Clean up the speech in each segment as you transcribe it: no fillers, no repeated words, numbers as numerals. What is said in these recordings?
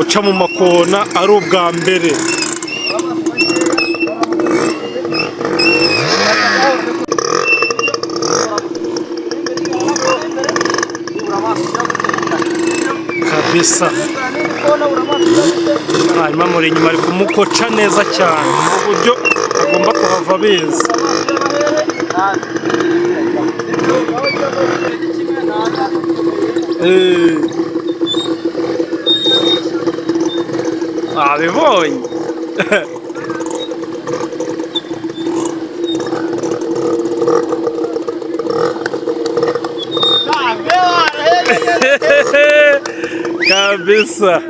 uca mu makona ari ubwa mbere. Kabisa hanyuma muri inyuma ari kumukoca neza cyane mu buryo agomba kuhava biza. Abibonye kabisa.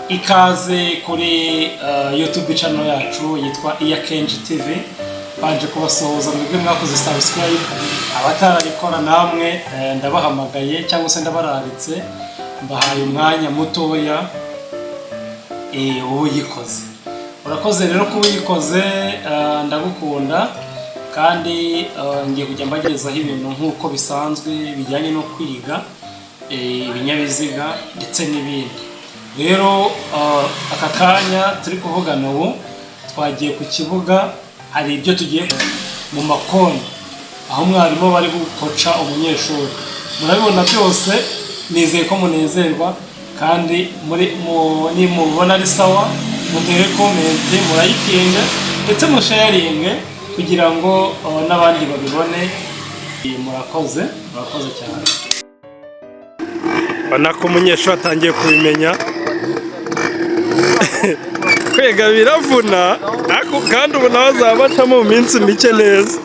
Ikaze kuri YouTube channel yacu yitwa Iyakenji TV. Baje kubasuhuza mwebwe mwakoze subscribe, abatarabikora namwe ndabahamagaye cyangwa se ndabararitse, mbahaye umwanya mutoya uyikoze. Urakoze rero ko uyikoze, ndagukunda kandi ngiye kujya mbagezaho ibintu nk'uko bisanzwe bijyanye no kwiga ibinyabiziga ndetse n'ibindi. Rero aka kanya turi kuvugana ubu twagiye ku kibuga, hari ibyo tugiye mu makoni aho mwarimu bari gukoca umunyeshuri. Murabibona byose, nizeye ko munezerwa kandi nimubona ari sawa mutere comment, murayikinga ndetse musharinge kugira ngo n'abandi babibone. Murakoze cyane. Bana ko umunyeshuri atangiye kubimenya. Kwega biravuna kandi ubu nawe azabacamo mu minsi mike neza.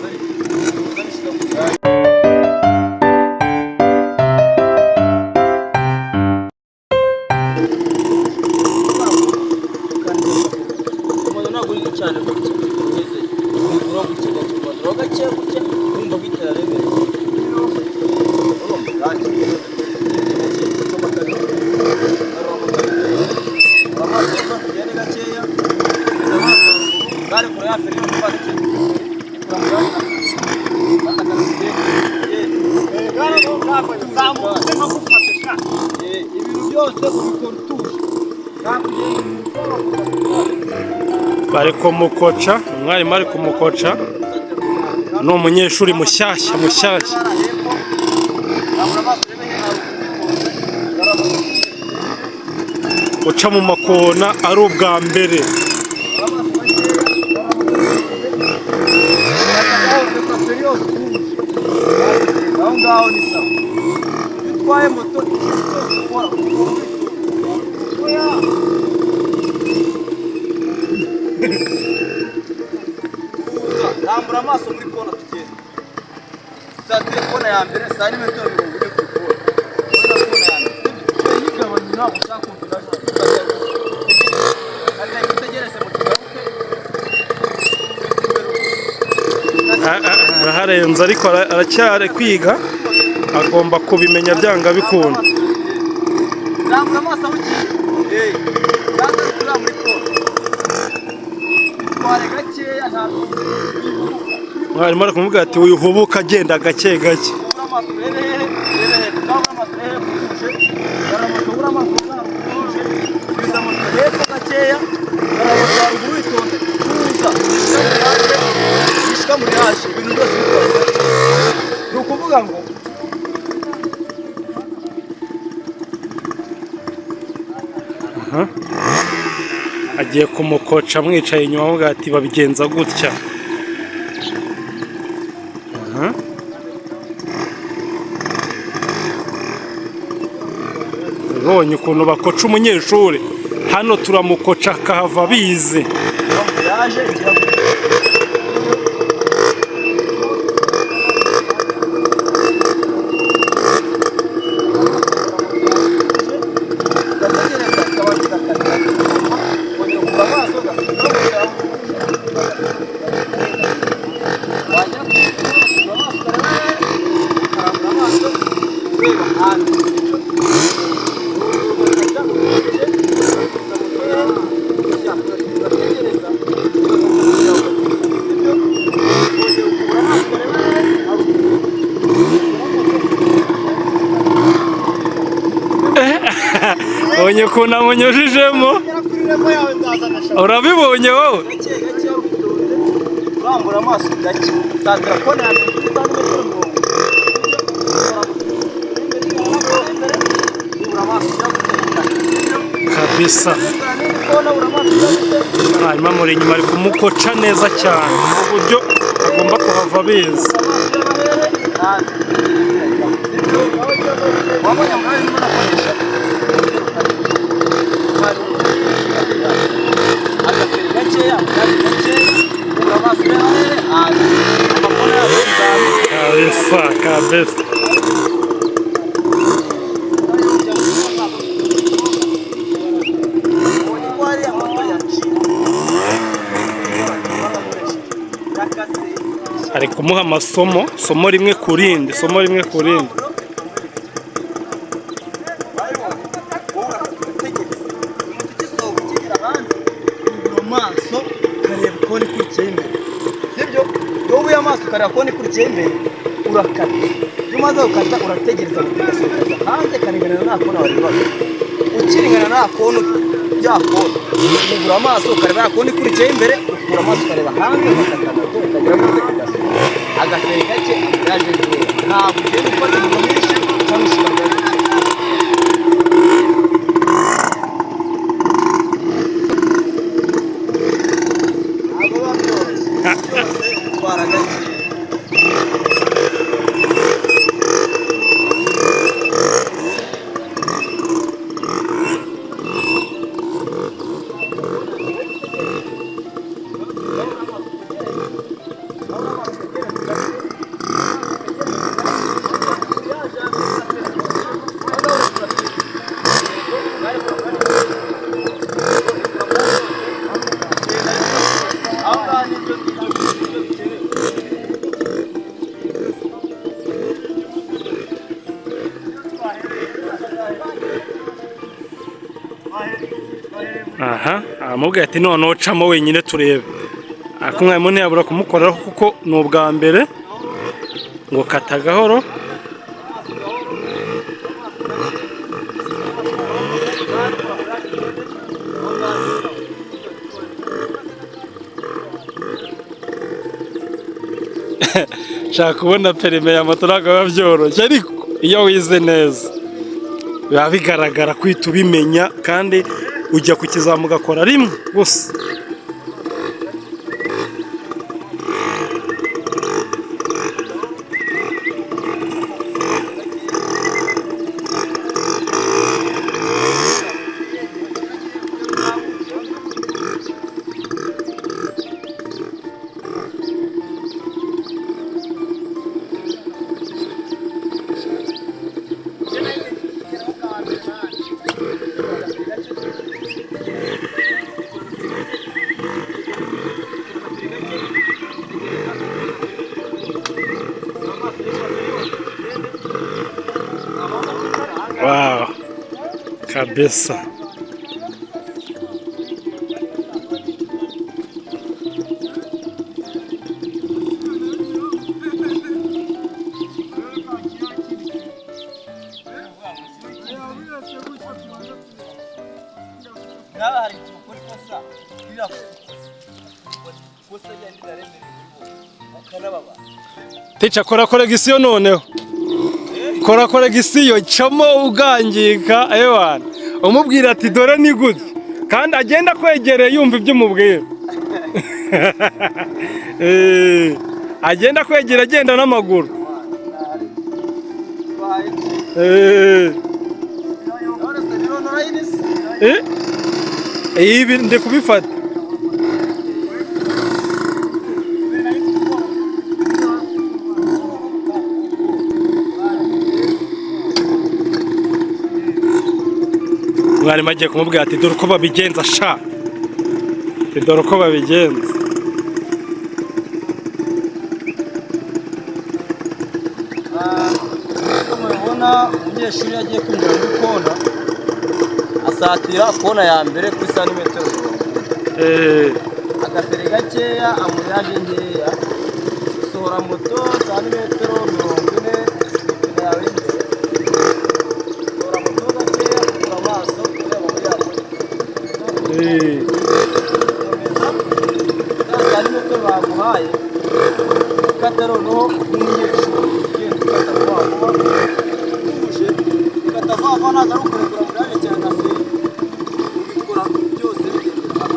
Bari kumukoca, umwarimu ari kumukoca, ni umunyeshuri mushyashya. Uca mu makona ari ubwa mbere. Rambura amaso muri kona tugenda. Za telefone ya mbere saa ni metero 20 kuri kona. Ubona kona ya mbere. Yigabanya ntabwo ushaka kumvira cyane. Kandi itegereze mu kigaruke. Araharenze ariko aracyari kwiga, agomba kubimenya byanga bikunda. Rambura amaso ugiye. Kandi kuri muri kona. Tware gakeya ntabwo. Mwarimu ari kumubwira ati wihubuka agenda gake gake. Agiye kumukoca mwicaye inyuma avuga ati babigenza gutya. Bonye ukuntu bakoca umunyeshuri, hano turamukoca akahava bize. Onye ukuntu amunyujijemo urabibonye wowe urambura amaso gake satira kone ya mbere kuri santimetero 50 kabisa hanyuma muri inyuma ari kumukoca neza cyane mu buryo agomba kuhava biza kabisa kabisa ari kumuha amasomo somo rimwe ku rindi amaso kareba kone kurikiye imbere sibyo iyo ubuye amaso kareba kone kurikiye imbere urakata iyo umaze gukata urategereza ugasohoka hanze karingana nta kona wareba ukiringana nta kona yakona ubura amaso kareba kone kurikiye imbere ukura amaso kareba hanze ugakata nato ukagira ngo ugasohoka agaseri gake yaje ntabwo ugiye gufata mu myinshi cyangwa ushaka aha aramubwira ati none ucamo wenyine turebe ariko mwarimu ntiyabura kumukoraho kuko ni ubwa mbere ngo kata gahoro shaka kubona perime ya moto ntabwo biba byoroshye ariko iyo wize neza biba bigaragara kwita ubimenya kandi ujya ku kizamu ugakora rimwe gusa wow kabisa Teacher kora koregisiyo noneho kora koregisiyo camo ugangika ewana umubwira ati dore ni good kandi agenda kwegereye yumva ibyo umubwira agenda kwegera agenda n'amaguru ibi ndi kubifata mwarimu agiye kumubwira ati dore uko babigenza sha dore uko babigenza mubibona umunyeshuri yagiye kwinjira muri kona asatira kona ya mbere kuri santimetero 50 agaseri gakeya amuriyaje nkeya usohora moto santimetero 40 yawe usohora moto gakeya ukura amaso kureba rero no n'umunyeshuri ugenda ukata vuba vuba utuje ukata vuba vuba ntabwo ari ukurekura muri yaje cyane na feri ubikora byose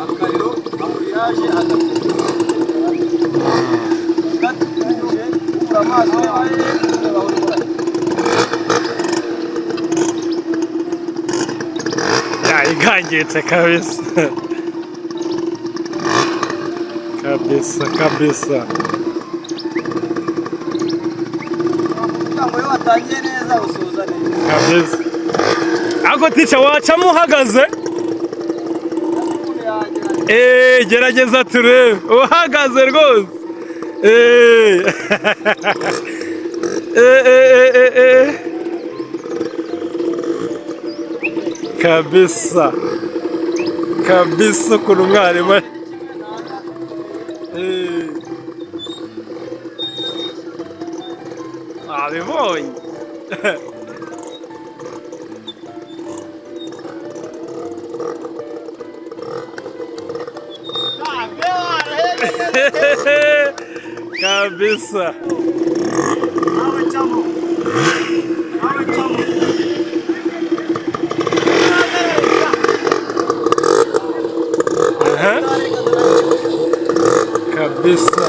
akariro amuriyaje agaferi ukata utuje ubura amaso yawe ureba aho urwaye igangitse kabisa kabisa ngo iyo watangiye neza usoza neza kabisa. Ako ticha wacamo uhagaze gerageza turebe uhagaze rwose kabisa ukuntu umwarimu abibonye kabisa kabisa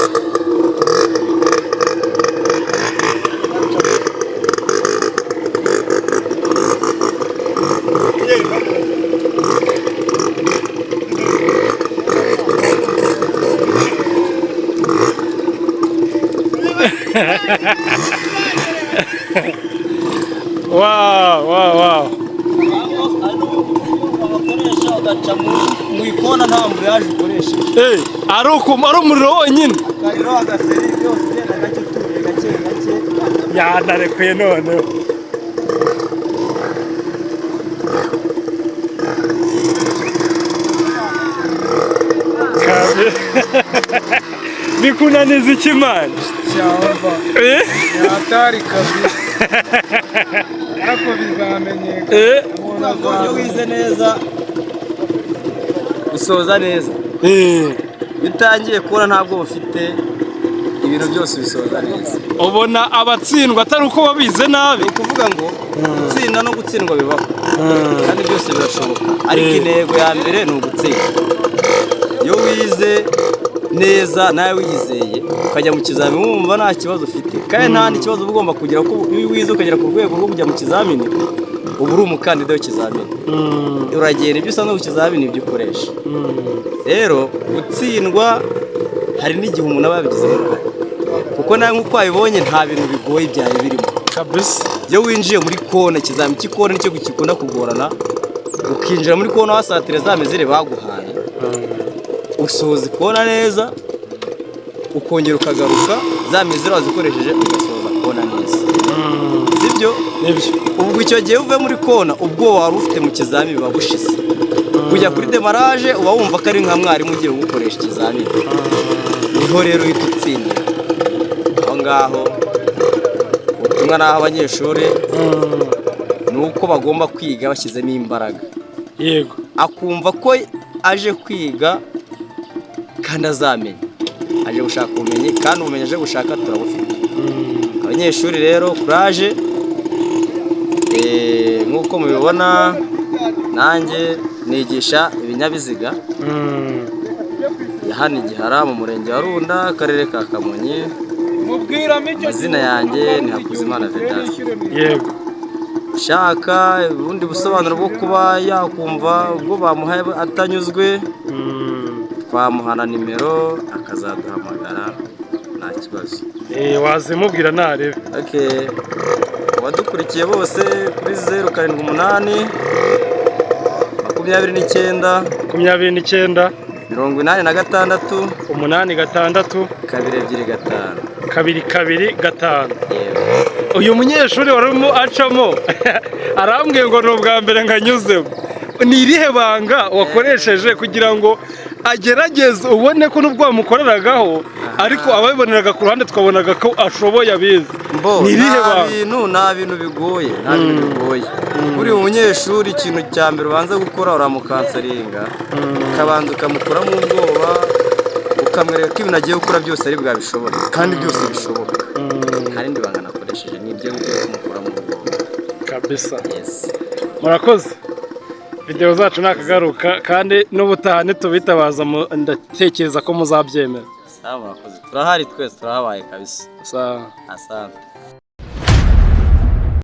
wow mu ikona nta mburaje ukoresheje ari umuriro wonyine akariro agaferi byose ugenda gake utuye gake yanarekuye noneho bikunaniza ikimana cyangwa yatari kabisa ariko bizamenyeka iyo wize neza usoza neza iyo utangiye kubona ntabwo ufite ibintu byose bisoza neza ubona abatsindwa atari uko babize nabi ni ukuvuga ngo gutsinda no gutsindwa bibaho kandi byose birashoboka ariko intego ya mbere ni ugutsinda iyo wize neza nawe wiyizeye ukajya mu kizamini wumva nta kibazo ufite kandi nta n'ikibazo uba ugomba kugira ko iyo wize ukagera ku rwego rwo kujya mu kizamini uba uri umukandida w'ikizamini uragenda ibyo usanga ku kizamini ibyo ukoresha rero gutsindwa hari n'igihe umuntu aba yabigizemo uruhare kuko nawe nk'uko wabibonye nta bintu bigoye byari birimo kabisa iyo winjiye muri kona ikizamini cy'ikona nicyo gikunda kugorana ukinjira muri kona wasatira za mezire baguhaye usoza ikona neza ukongera ukagaruka za mezire wazikoresheje ugasoza kona neza sibyo ubwo icyo gihe uvuye muri kona ubwo wari ufite mu kizamini biba bushize kujya kuri demarage uba wumva ko ari nka mwarimu ugiye gukoresha ikizamini niho rero uhita utsindira aho ngaho ubutumwa n'aho abanyeshuri ni uko bagomba kwiga bashyizemo imbaraga yego akumva ko aje kwiga kandi azamenya aje gushaka ubumenyi kandi ubumenyi aje gushaka turabufite abanyeshuri rero kuraje nk'uko mubibona nanjye nigisha ibinyabiziga hano i Gihara mu murenge wa Runda akarere ka Kamonyi amazina yanjye ni Hakuzimana Vedaste yego shaka ubundi busobanuro bwo kuba yakumva ubwo bamuhaye atanyuzwe twamuhana nimero akazaduhamagara nta kibazo wazimubwira ntarebe abadukurikiye bose kuri 078 29 26 86 86 225 uyu munyeshuri warimo acamo arambwiye ngo ni ubwa mbere nganyuzemo ni irihe banga wakoresheje kugira ngo agerageze ubone ko n'ubwo wamukoreragaho ariko ababiboneraga ku ruhande twabonaga ko ashoboye abizi ni irihe banga nta bintu bigoye buri umunyeshuri ikintu cya mbere ubanza gukora uramukansaringa ukabanza ukamukuramo ubwoba ukamwereka ko ibintu agiye gukora byose ari bwabishobora kandi byose bishoboka. Hari indi banga nakoresheje nibyo byo kumukura mu rugo kabisa. yes Murakoze. Video zacu nakagaruka kandi n'ubutaha nitubitabaza ndatekereza ko muzabyemera. sawa murakoze turahari twese turahabaye kabisa Sawa. asante